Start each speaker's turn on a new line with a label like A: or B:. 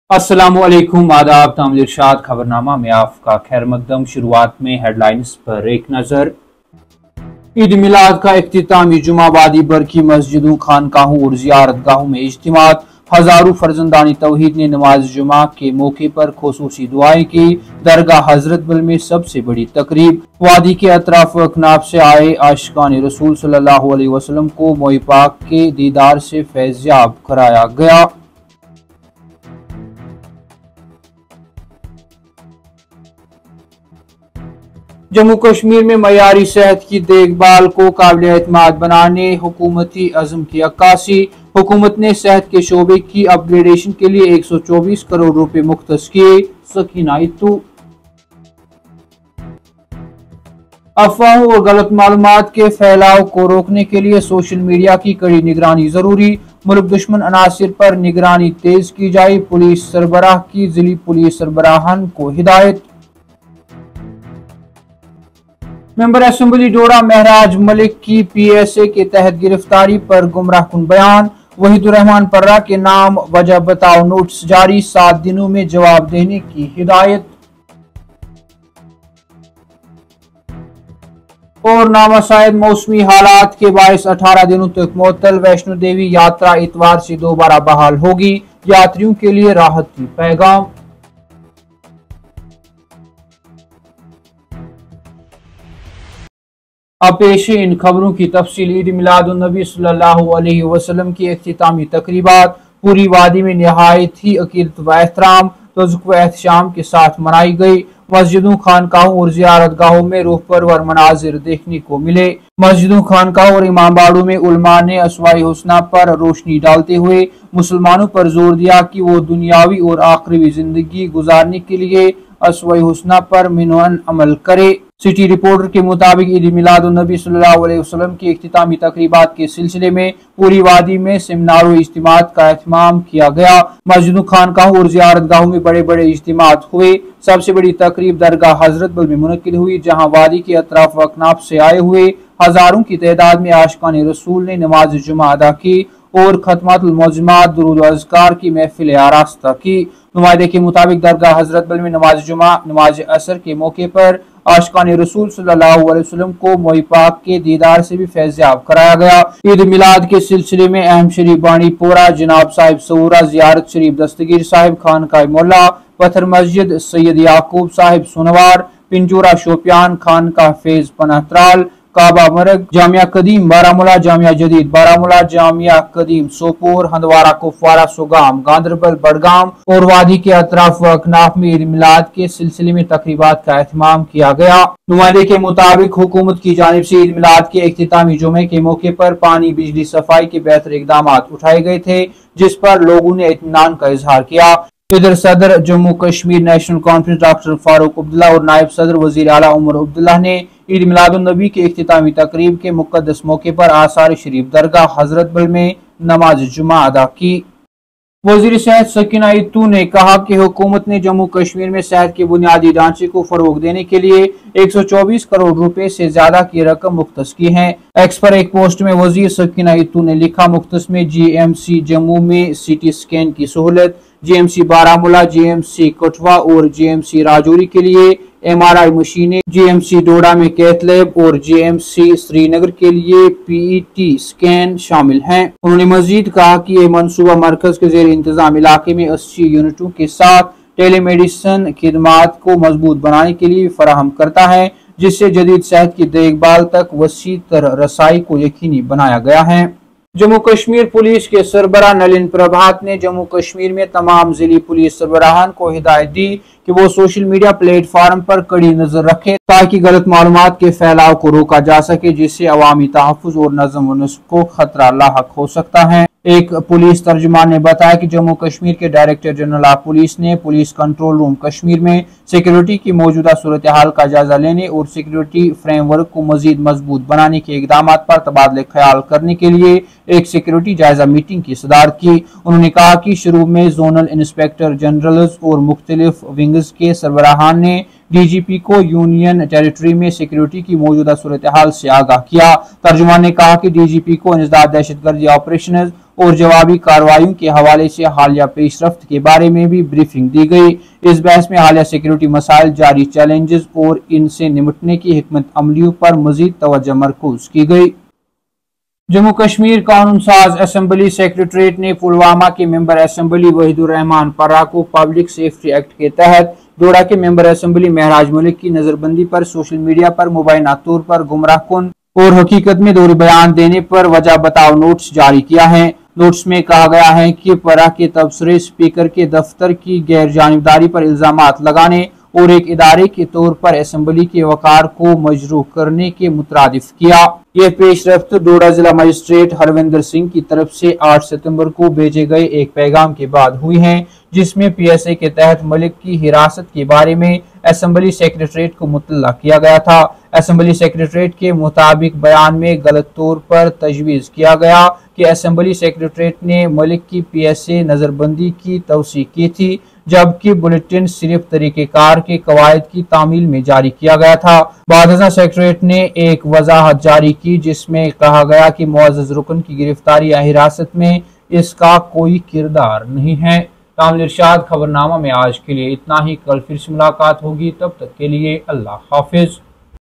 A: अस्सलामुअलैकुम, आदाब, तामिल इरशाद खबरनामा में आपका खैर मकदम। शुरुआत में हेडलाइंस पर एक नजर। ईद मिलाद का इख्तितामी जुमा वादी भर की मस्जिदों, खानकाहों और जियारतगाहों में इज्तिमात। हजारों फर्जंदानी तौहीद ने नमाज जुमा के मौके पर खुसूसी दुआएं की। दरगाह हजरत बल में सबसे बड़ी तकरीब। वादी के अतराफ व अकनाफ से आए आशिकान रसूल सल्लल्लाहु अलैहि वसल्लम को मोई पाक के दीदार से फैज़याब कराया गया। जम्मू कश्मीर में मयारी सेहत की देखभाल को काबिल एतमाद बनाने हुकूमती अज़्म की अक्कासी। हुकूमत ने सेहत के शोबे की अपग्रेडेशन के लिए 124 करोड़ रुपए मुख्तस किए। सकीना इत्तू। अफवाहों और गलत मालूमात के फैलाव को रोकने के लिए सोशल मीडिया की कड़ी निगरानी जरूरी। मुल्क दुश्मन अनासिर पर निगरानी तेज की जाए। पुलिस सरबराह की जिली पुलिस सरबराहान को हिदायत। मेंबर असेंबली डोडा महराज मलिक की PSA के तहत गिरफ्तारी पर गुमराहकुन बयान। वहीदुर रहमान पर्रा के नाम वजह बताओ नोटिस जारी। 7 दिनों में जवाब देने की हिदायत। और नामासायद मौसमी हालात के बायस 18 दिनों तक मुअत्तल वैष्णो देवी यात्रा इतवार से दोबारा बहाल होगी। यात्रियों के लिए राहत की पैगाम। अब पेश इन खबरों की तफसील। ईद मिलादुन्नबी सल्लल्लाहु अलैहि वसल्लम की इख्तितामी तकरीबात पूरी वादी में निहायत ही अकीदत व एहतराम तज़्क़ व एहतशाम के साथ मनाई गई। मस्जिदों, खानकाहों और जियारतगाहों में रूह परवर मनाजिर देखने को मिले। मस्जिदों, खानकाहों और इमामबाड़ों में उलमा ने अस्वाए हुस्ना पर रोशनी डालते हुए मुसलमानों पर जोर दिया कि वो दुनियावी और आखिरी जिंदगी गुजारने के लिए अस्वाए हुस्ना पर मिनवन अमल करे। सिटी रिपोर्टर के मुताबिक ईद मिलादुन्नबी सल्लल्लाहु अलैहि वसल्लम की इख्तितामी तकरीबात के सिलसिले में पूरी वादी में सेमिनारों इज्तिमात का एहतमाम किया गया। मस्जिदों, खानकाहों और जियारतगाहों में बड़े बड़े इज्तिमात हुए। सबसे बड़ी तकरीब दरगाह हजरत बल में मुनक्किद हुई, जहाँ वादी के अतराफ व अकनाफ से आए हुए हजारों की तादाद में आशिकान रसूल ने नमाज जुमा अदा की और खत्मातुल मुअज्जमात दुरूद व अज़कार की महफिल आरास्ता की। नुमाइंदे के मुताबिक दरगाह हजरत बल में नमाज जुमा नमाज असर के मौके पर आशिकान रसूल सल्लल्लाहु अलैहि वसल्लम को मोई पाक के दीदार से भी फैज़याब कराया गया। ईद मिलाद के सिलसिले में अहम शरीफ बानीपोरा, जनाब साहिब सऊरा, जियारत शरीफ दस्तगीर साहिब, खानकाह मोल्ला, पत्थर मस्जिद सैयद याकूब साहिब सोनवार, पिंजोरा शोपियान, खानकाह फैज पनाहत्राल, काबा मरग, जामिया कदीम बारामुला, जामिया जदीद बारामुला, जामिया कदीम सोपोर, हंदवारा कुपवारा सुगाम, गांधरबल बड़गाम और वादी के अतराफ व अकनाफ में ईद मिलाद के सिलसिले में तकरीबात का एहतमाम किया गया। नुमाइंदे के मुताबिक हुकूमत की जानिब से ईद मिलाद के इख्तितामी जुमे के मौके पर पानी, बिजली, सफाई के बेहतर इकदाम उठाए गए थे, जिस पर लोगों ने इत्मीनान का इजहार किया। इधर सदर Jammu Kashmir national conference doctor Farooq Abdullah और नायब सदर वजीर आला उमर अब्दुल्ला ने ईद मिलादुन्नबी के इख्तितामी तकरीब के मुक़द्दस मौके पर आसार शरीफ दरगाह हजरत बल में नमाज जुमा अदा की। वज़ीर सेहत सकीना इत्तू ने कहा कि हुकूमत ने जम्मू कश्मीर में सेहत के बुनियादी ढांचे को फरोग देने के लिए 124 करोड़ रुपए से ज्यादा की रकम मुख्तस की है। एक्स पर एक पोस्ट में वज़ीर सकीना इत्तू ने लिखा, मुख्तस में GMC जम्मू में CT स्कैन की सहूलत, GMC बारामुला, GMC कठुआ और GMC राजौरी के लिए MRI मशीनें, GMC डोडा में कैथ लैब और GMC श्रीनगर के लिए PET स्कैन शामिल हैं। उन्होंने मजीद कहा कि ये मनसूबा मरकज के ज़ेर इंतजाम इलाके में 80 यूनिटों के साथ टेलीमेडिसिन खिदमात को मजबूत बनाने के लिए फराहम करता है, जिससे जदीद सेहत की देखभाल तक वसी तर रसाई को यकीनी बनाया गया है। जम्मू कश्मीर पुलिस के सरबराह नलिन प्रभात ने जम्मू कश्मीर में तमाम जिली पुलिस सरबराहान को हिदायत दी कि वो सोशल मीडिया प्लेटफार्म पर कड़ी नजर रखें ताकि गलत मालूमात के फैलाव को रोका जा सके, जिससे अवामी तहफ़्फ़ुज़ और नज़्म व नस्क़ को खतरा लाहक हो सकता है। एक पुलिस तर्जुमान ने बताया कि जम्मू कश्मीर के डायरेक्टर जनरल ऑफ पुलिस ने पुलिस कंट्रोल रूम कश्मीर में सिक्योरिटी की मौजूदा सूरत हाल का जायजा लेने और सिक्योरिटी फ्रेमवर्क को मजीद मजबूत बनाने के इकदाम पर तबादले ख्याल करने के लिए एक सिक्योरिटी जायजा मीटिंग की सदारत की। उन्होंने कहा कि शुरू में जोनल इंस्पेक्टर जनरल्स और मुख्तलिफ विंग्स के सरबराहान ने DGP को यूनियन टेरिटरी में सिक्योरिटी की मौजूदा सूरत हाल से आगाह किया। तर्जुमान ने कहा कि DGP को इंसदाद दहशतगर्दी ऑपरेशन اور جوابی کارروائیوں کے حوالے سے حالیہ پیش رفت کے بارے میں بھی بریفنگ دی گئی۔ اس بحث میں حالیہ سیکیورٹی مسائل، جاری چیلنجز اور ان سے نمٹنے کی حکمت عملیوں پر مزید توجہ مرکوز کی گئی۔ جموں کشمیر قانون ساز اسمبلی سیکریٹریٹ نے پلوامہ کے ممبر اسمبلی وحید الرحمان پرہ کو پبلک سیفٹی ایکٹ کے تحت ڈوڈا کے ممبر اسمبلی مہراج ملک کی نظر بندی پر سوشل میڈیا پر مبینہ طور پر گمراہ کن اور حقیقت میں دوہرے بیان دینے پر وجہ بتاؤ نوٹس جاری کیا ہے۔ نوٹس میں کہا گیا ہے کہ پرہ کے تبصرے اسپیکر کے دفتر کی غیر جانبداری پر الزامات لگانے اور ایک ادارے کے طور پر اسمبلی کے وقار کو مجروح کرنے کے مترادف کیا۔ یہ پیش رفت ڈوڈا ضلع مجسٹریٹ ہروندر سنگھ کی طرف سے 8 ستمبر کو بھیجے گئے ایک پیغام کے بعد ہوئی ہیں، جس میں پی ایس اے کے تحت ملک کی حراست کے بارے میں اسمبلی سیکریٹریٹ کو مطلع کیا گیا تھا۔ اسمبلی سیکریٹریٹ کے مطابق بیان میں غلط طور پر تجویز کیا گیا کہ اسمبلی سیکریٹریٹ نے ملک کی پی ایس اے نظر بندی کی توثیق کی تھی، جبکہ بلیٹن صرف طریقہ کار کے قواعد کی تعمیل میں جاری کیا گیا تھا۔ بعد ازاں سیکریٹریٹ نے ایک وضاحت جاری کی جس میں کہا گیا کہ معزز رکن کی گرفتاری یا حراست میں اس کا کوئی کردار نہیں ہے۔ کامل ارشاد خبرنامہ میں آج کے لیے اتنا ہی، کل پھر سے ملاقات ہوگی، تب تک کے لیے اللہ حافظ۔